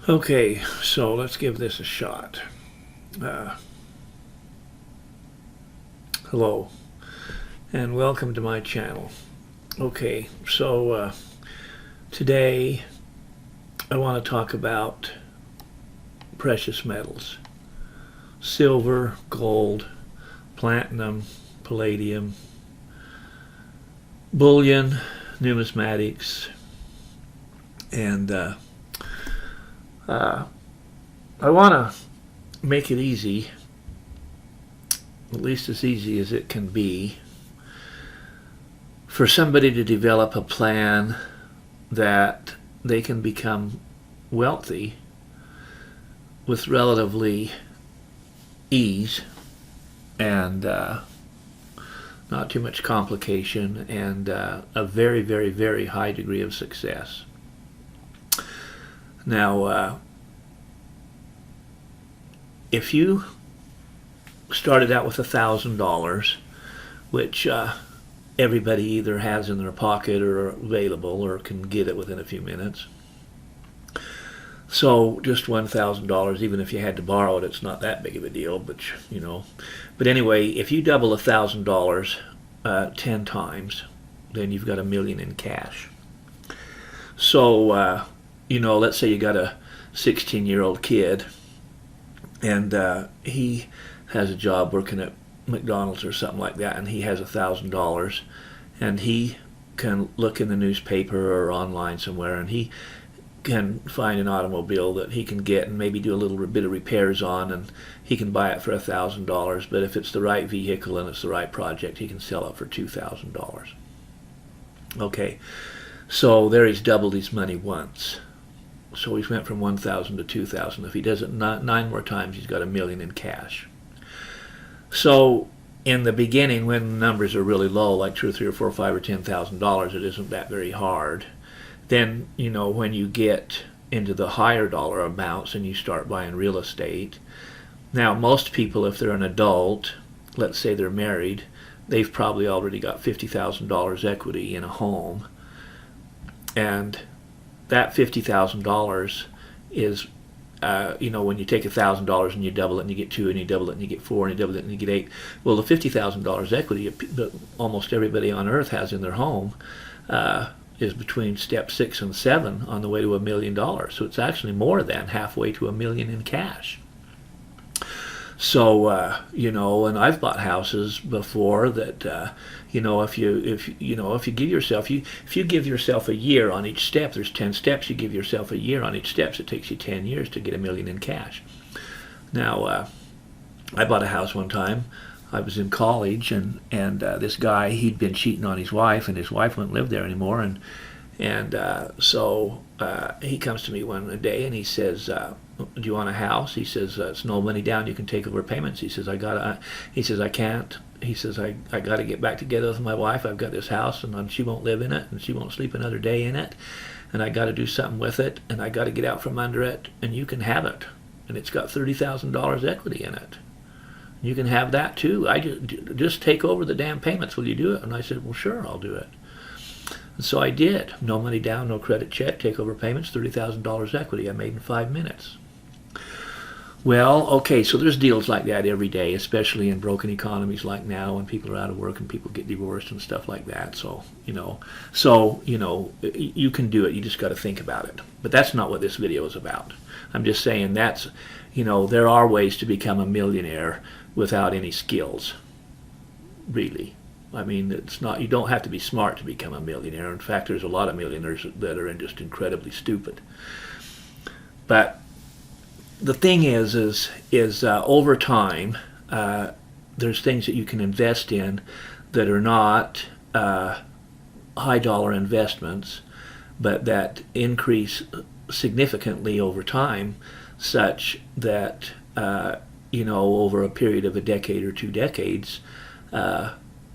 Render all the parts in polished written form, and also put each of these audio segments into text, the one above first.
Okay, so let's give this a shot. Uh, Hello, and welcome to my channel. Okay, so today I want to talk about precious metals. Silver, gold, platinum, palladium, bullion, numismatics, and I want to make it easy, at least as easy as it can be, for somebody to develop a plan that they can become wealthy with relatively ease and not too much complication and a very, very, very high degree of success. Now, if you started out with $1,000, which everybody either has in their pocket or available or can get it within a few minutes, so just $1,000, even if you had to borrow it, it's not that big of a deal, but you know. But anyway, if you double $1,000 10 times, then you've got $1 million in cash. So, you know, let's say you got a 16-year-old kid, and he has a job working at McDonald's or something like that, and he has $1,000, and he can look in the newspaper or online somewhere, and he can find an automobile that he can get and maybe do a little bit of repairs on, and he can buy it for $1,000. But if it's the right vehicle and it's the right project, he can sell it for $2,000. Okay, so there he's doubled his money once. So he's went from 1,000 to 2,000. If he does it 9 more times, he's got $1 million in cash. So in the beginning, when the numbers are really low, like $2 or $3 or $4 or $5 or $10,000, it isn't that very hard. Then, you know, when you get into the higher dollar amounts and you start buying real estate, now most people, if they're an adult, let's say they're married, they've probably already got $50,000 equity in a home, and that $50,000 is, you know, when you take $1,000 and you double it and you get 2 and you double it and you get 4 and you double it and you get 8, well, the $50,000 equity that almost everybody on earth has in their home is between step 6 and 7 on the way to $1 million. So it's actually more than halfway to $1 million in cash. So you know, and I've bought houses before that you know, if you give yourself, if you give yourself a year on each step, there's 10 steps, you give yourself a year on each step, it takes you 10 years to get $1 million in cash. Now I bought a house one time. I was in college, and this guy, he'd been cheating on his wife, and his wife wouldn't live there anymore, and so he comes to me one day and he says, do you want a house? He says, it's no money down, you can take over payments. He says, I can't. He says, I got to get back together with my wife. I've got this house, and she won't live in it, and she won't sleep another day in it, and I got to do something with it, and I got to get out from under it, and you can have it, and it's got $30,000 equity in it. You can have that too. I just take over the damn payments. Will you do it? And I said, well, sure, I'll do it. And so I did. No money down, no credit check, take over payments, $30,000 equity I made in 5 minutes. Well, okay, so there's deals like that every day, especially in broken economies like now, when people are out of work and people get divorced and stuff like that. So you know, you can do it. You just got to think about it. But that's not what this video is about. I'm just saying that's, you know, there are ways to become a millionaire without any skills, really. I mean, it's not, you don't have to be smart to become a millionaire. In fact, there's a lot of millionaires that are just incredibly stupid. But the thing is over time, there's things that you can invest in that are not high dollar investments, but that increase significantly over time, such that you know, over a period of a decade or 2 decades,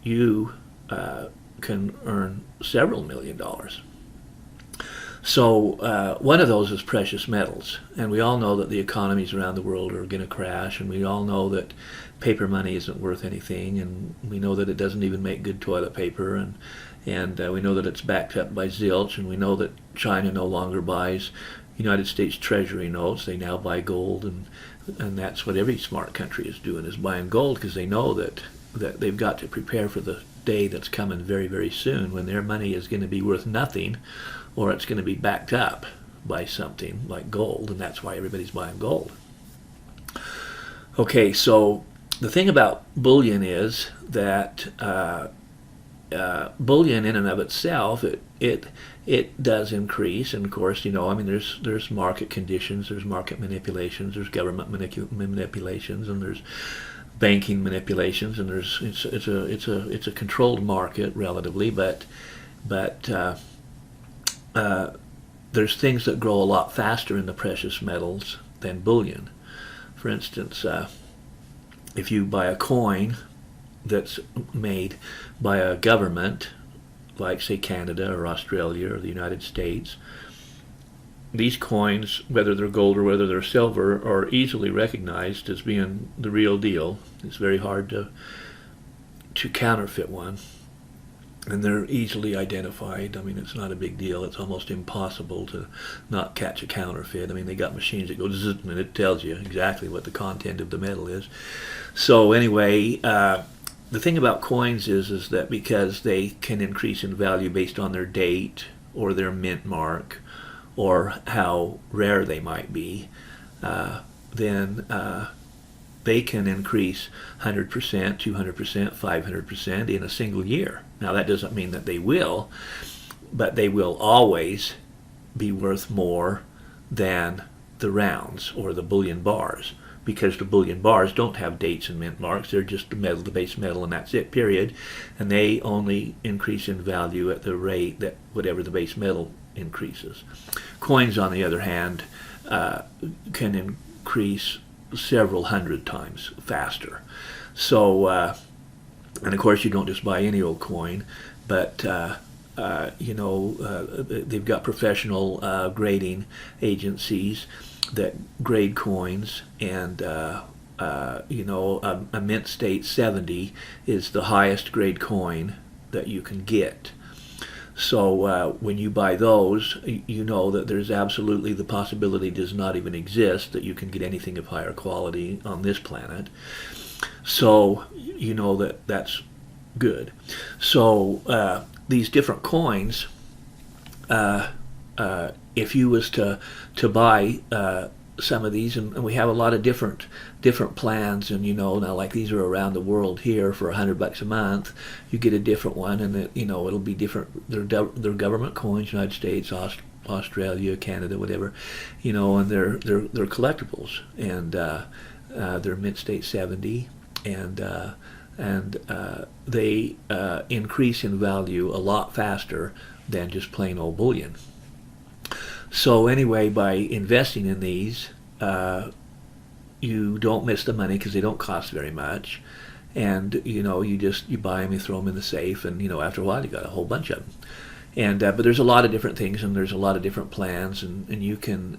you can earn several $1 million. So one of those is precious metals, and we all know that the economies around the world are going to crash, and we all know that paper money isn't worth anything, and we know that it doesn't even make good toilet paper, and we know that it's backed up by zilch, and we know that China no longer buys United States Treasury notes. They now buy gold, and that's what every smart country is doing, is buying gold, because they know that they've got to prepare for the day that's coming very, very soon when their money is going to be worth nothing, or it's going to be backed up by something like gold, and that's why everybody's buying gold. Okay, so the thing about bullion is that bullion in and of itself, it does increase, and of course, I mean, there's market conditions, there's market manipulations, there's government manipulations, and there's banking manipulations, and it's a controlled market relatively, but there's things that grow a lot faster in the precious metals than bullion. For instance, if you buy a coin that's made by a government, like say Canada or Australia or the United States, these coins, whether they're gold or whether they're silver, are easily recognized as being the real deal. It's very hard to counterfeit one, and they're easily identified. I mean, it's not a big deal. It's almost impossible to not catch a counterfeit. I mean, they got machines that go zzz, and it tells you exactly what the content of the metal is. So anyway, the thing about coins is that because they can increase in value based on their date or their mint mark or how rare they might be, then they can increase 100%, 200%, 500% in a single year. Now that doesn't mean that they will, but they will always be worth more than the rounds or the bullion bars, because the bullion bars don't have dates and mint marks. They're just the metal, the base metal, and that's it, period. And they only increase in value at the rate that whatever the base metal increases. Coins, on the other hand, can increase several hundred times faster. So, and of course, you don't just buy any old coin, but they've got professional grading agencies that grade coins, and a mint state 70 is the highest grade coin that you can get. So when you buy those, you know that there's absolutely, the possibility does not even exist that you can get anything of higher quality on this planet. So you know that that's good. So these different coins, if you was to buy some of these, and we have a lot of different plans, and now like these are around the world here for $100 a month, you get a different one, and it'll be different. They're government coins, United States, Australia, Canada, whatever, and they're collectibles, and they're mint state 70, and they increase in value a lot faster than just plain old bullion. So anyway, by investing in these, you don't miss the money because they don't cost very much, and you buy them, you throw them in the safe, and after a while you got a whole bunch of them. And but there's a lot of different things, and there's a lot of different plans, and you can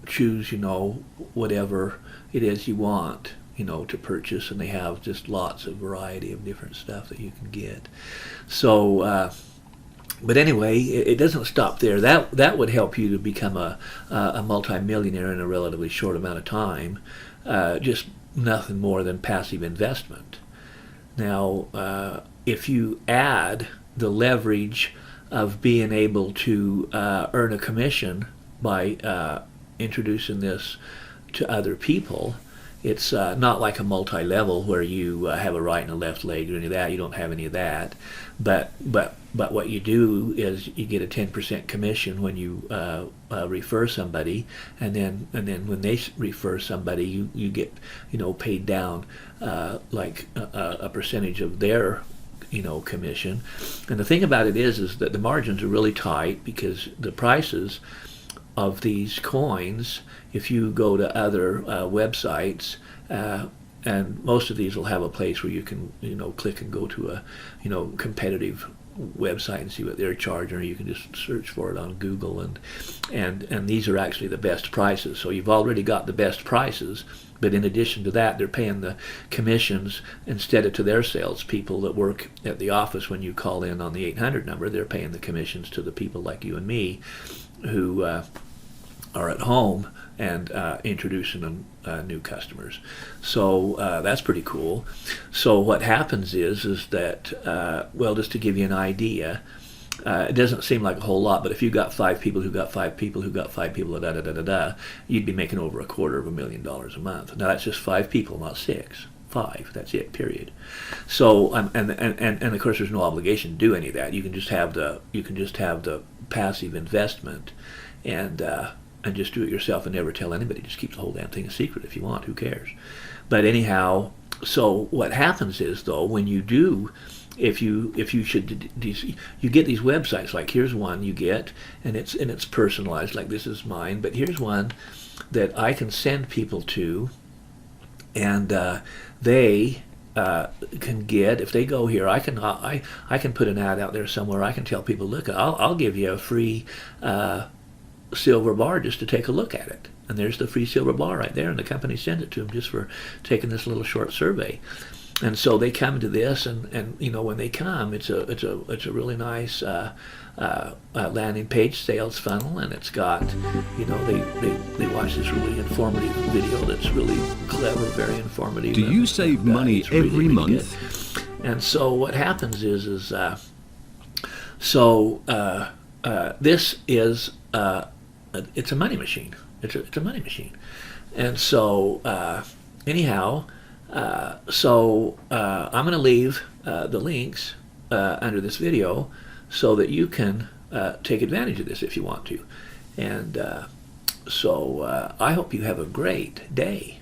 choose whatever it is you want to purchase, and they have just lots of variety of different stuff that you can get. So but anyway, it doesn't stop there. That would help you to become a multimillionaire in a relatively short amount of time. Just nothing more than passive investment. Now, if you add the leverage of being able to earn a commission by introducing this to other people, it's not like a multi-level where you have a right and a left leg or any of that. You don't have any of that. But what you do is you get a 10% commission when you refer somebody, and then when they refer somebody, you get paid down like a percentage of their commission. And the thing about it is that the margins are really tight, because the prices of these coins, if you go to other websites, and most of these will have a place where you can click and go to a competitive website and see what they're charging, or you can just search for it on Google, and these are actually the best prices. So you've already got the best prices But in addition to that, they're paying the commissions instead of to their salespeople that work at the office when you call in on the 800 number. They're paying the commissions to the people like you and me who are at home and introducing them new customers. So that's pretty cool. So what happens is that, well, just to give you an idea, it doesn't seem like a whole lot, but if you got 5 people who got 5 people who got 5 people, you'd be making over $250,000 a month. Now that's just 5 people, not 6. 5. That's it. Period. So and of course there's no obligation to do any of that. You can just have the passive investment, and just do it yourself and never tell anybody. Just keep the whole damn thing a secret if you want. Who cares? But anyhow, so what happens is though when you do. If you should, you get these websites, like here's one you get, and it's personalized, like this is mine, but here's one that I can send people to, and they can get, if they go here, I can put an ad out there somewhere. I can tell people, look, I'll give you a free silver bar just to take a look at it, and there's the free silver bar right there, and the company sends it to them just for taking this little short survey. And so they come to this, and you know when they come, it's a really nice landing page sales funnel, and it's got, you know, they watch this really informative video that's really clever, very informative. Do you save money every month? And so what happens is this is it's a money machine. It's a money machine, and so anyhow. I'm going to leave the links under this video so that you can take advantage of this if you want to. And so I hope you have a great day.